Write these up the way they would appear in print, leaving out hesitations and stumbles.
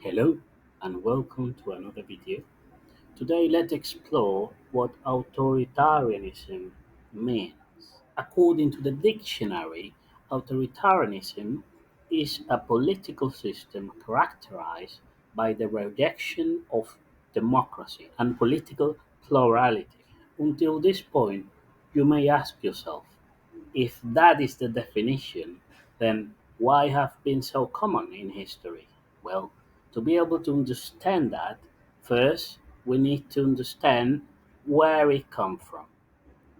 Hello and welcome to another video. Today let's explore what authoritarianism means. According to the dictionary, authoritarianism is a political system characterized by the rejection of democracy and political plurality. Until this point, you may ask yourself, if that is the definition, then why have been so common in history? Well, to be able to understand that, first we need to understand where it comes from.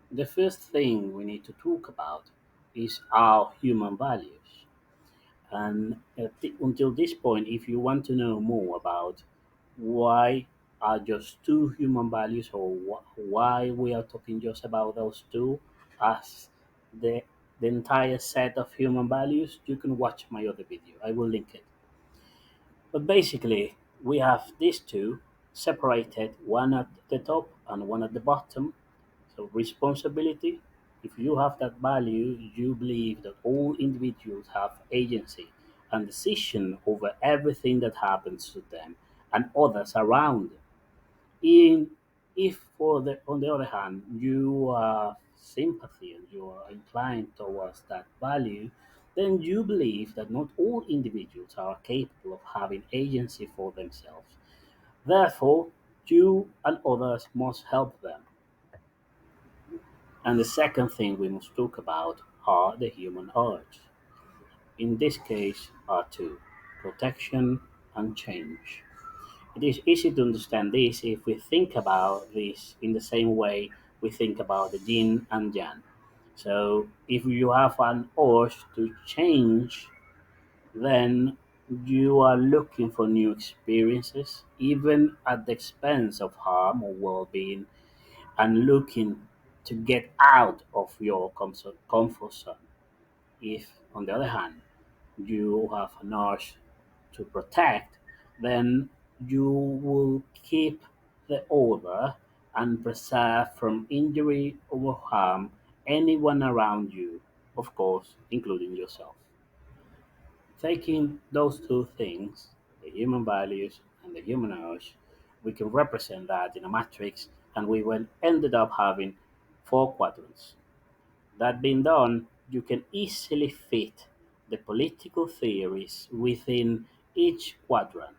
The first thing we need to talk about is our human values. And until this point, if you want to know more about why are just two human values or why we are talking just about those two as the, the entire set of human values, you can watch my other video. I will link it. But basically, we have these two separated, one at the top and one at the bottom. So, responsibility, if you have that value, you believe that all individuals have agency and decision over everything that happens to them and others around them. In, if, on the other hand, you are sympathy and you are inclined towards that value, then you believe that not all individuals are capable of having agency for themselves. Therefore, you and others must help them. And the second thing we must talk about are the human urge. In this case, are two: protection and change. It is easy to understand this if we think about this in the same way we think about the yin and yang. So, if you have an urge to change, then you are looking for new experiences, even at the expense of harm or well being, and looking to get out of your comfort zone. If, on the other hand, you have an urge to protect, then you will keep the order and preserve from injury or harm anyone around you, of course, including yourself. Taking those two things, the human values and the human urge, we can represent that in a matrix, and we will ended up having four quadrants. That being done, you can easily fit the political theories within each quadrant.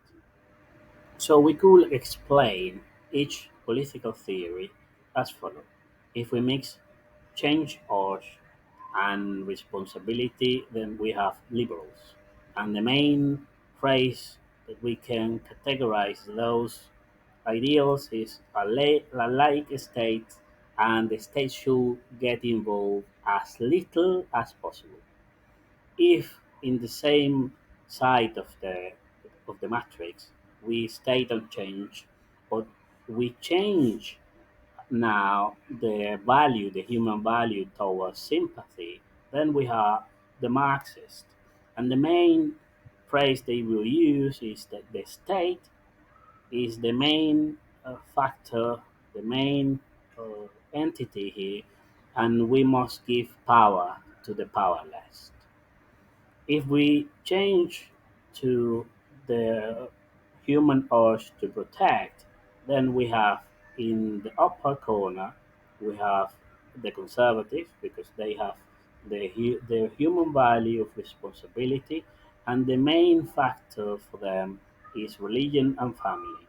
So we could explain each political theory as follows. If we mix change urge and responsibility, then we have liberals. And the main phrase that we can categorize those ideals is a laic state, and the state should get involved as little as possible. If in the same side of the matrix we stay on change, but we change now the value, the human value towards sympathy, then we have the Marxist. And the main phrase they will use is that the state is the main factor, the main entity here, and we must give power to the powerless. If we change to the human urge to protect, then we have in the upper corner, we have the conservative because they have the human value of responsibility, and the main factor for them is religion and family.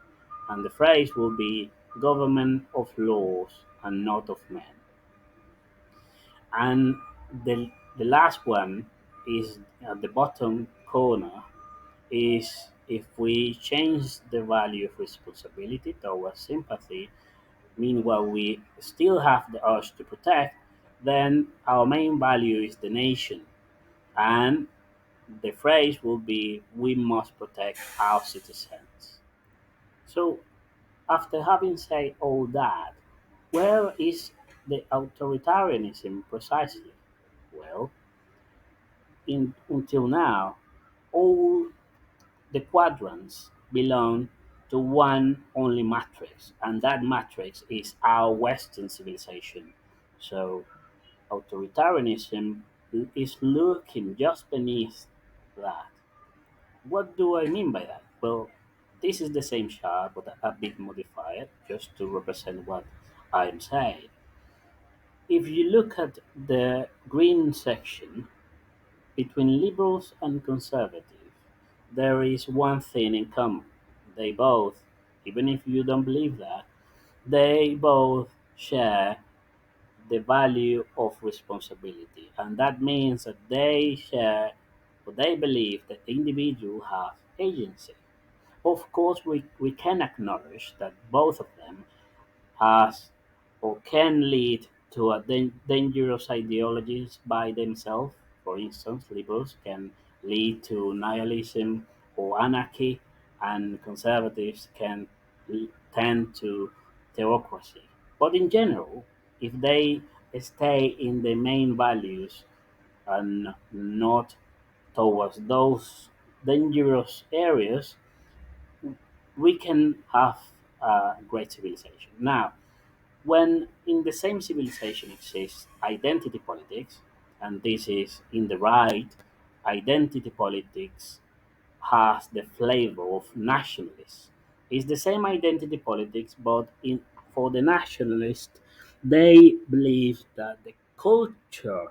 And the phrase will be government of laws and not of men. And the last one is at the bottom corner is if we change the value of responsibility towards sympathy, meanwhile we still have the urge to protect, then our main value is the nation. And the phrase will be we must protect our citizens. So after having said all that, where is the authoritarianism precisely? Well, until now, all the quadrants belong to one only matrix, and that matrix is our Western civilization. So, authoritarianism is lurking just beneath that. What do I mean by that? Well, This is the same sharp but a bit modified just to represent what I'm saying. If you look at the green section, between liberals and conservatives, there is one thing in common. They both, even if you don't believe that, they both share the value of responsibility. And that means that they share or they believe that the individual has agency. Of course, we can acknowledge that both of them has or can lead to a dangerous ideologies by themselves. For instance, liberals can lead to nihilism or anarchy, and conservatives can tend to theocracy. But in general, if they stay in the main values and not towards those dangerous areas, we can have a great civilization. Now, when in the same civilization exists identity politics, and this is in the right, identity politics has the flavor of nationalists. It's the same identity politics, but in for the nationalists, they believe that the culture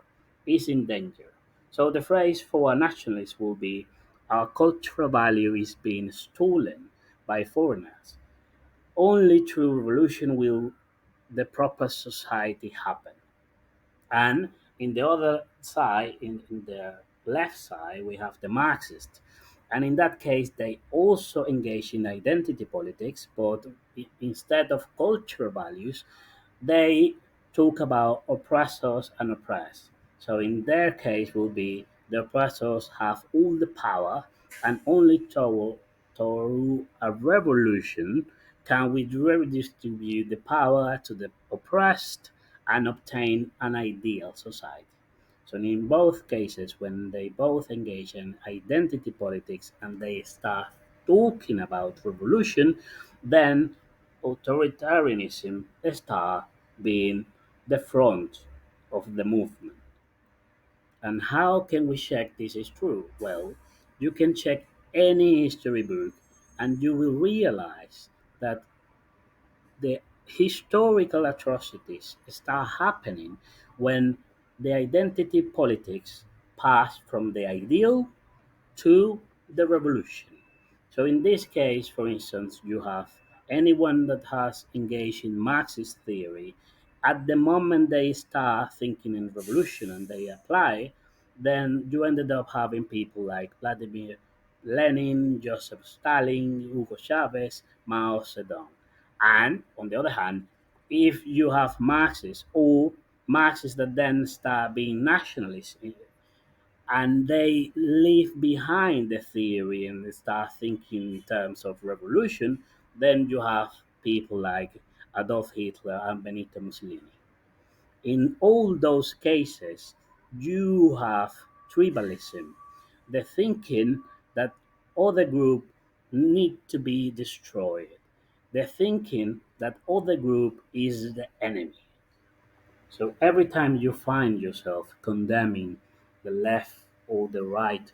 is in danger. So the phrase for a nationalist will be, "Our cultural value is being stolen by foreigners." Only through revolution will the proper society happen. And in the other side, in the left side, we have the Marxists. And in that case, they also engage in identity politics, but instead of cultural values, they talk about oppressors and oppressed. So in their case, will be the oppressors have all the power, and only through a revolution can we redistribute the power to the oppressed and obtain an ideal society. So in both cases, when they both engage in identity politics and they start talking about revolution, then authoritarianism start being the front of the movement. And how can we check this is true? Well, you can check any history book and you will realize that the historical atrocities start happening when the identity politics pass from the ideal to the revolution. So in this case, for instance, you have anyone that has engaged in Marxist theory, at the moment they start thinking in revolution and they apply, then you ended up having people like Vladimir Lenin, Joseph Stalin, Hugo Chavez, Mao Zedong. And on the other hand, if you have Marxists or Marxists that then start being nationalists and they leave behind the theory and they start thinking in terms of revolution, then you have people like Adolf Hitler and Benito Mussolini. In all those cases, you have tribalism, the thinking that other group need to be destroyed, the thinking that other group is the enemy. So every time you find yourself condemning the left or the right,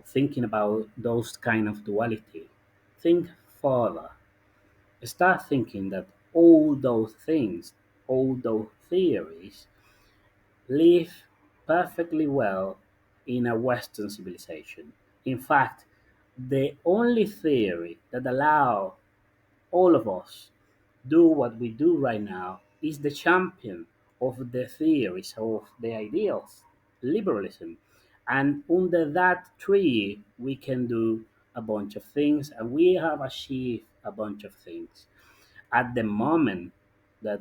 thinking about those kind of duality, think further. Start thinking that all those things, all those theories live perfectly well in a Western civilization. In fact, the only theory that allow all of us do what we do right now is the champion of the theories of the ideals, liberalism. And under that tree, we can do a bunch of things, and we have achieved a bunch of things. At the moment that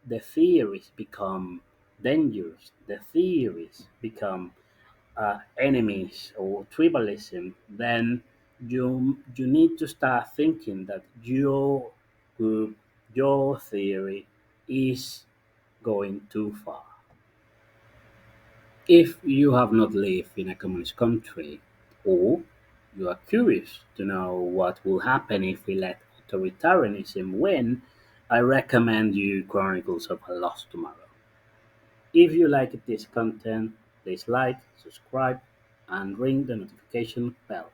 the theories become dangerous, the theories become enemies or tribalism, then you need to start thinking that your group, your theory is going too far. If you have not lived in a communist country, or you are curious to know what will happen if we let authoritarianism win, I recommend you Chronicles of a Lost Tomorrow. If you like this content, please like, subscribe, and ring the notification bell.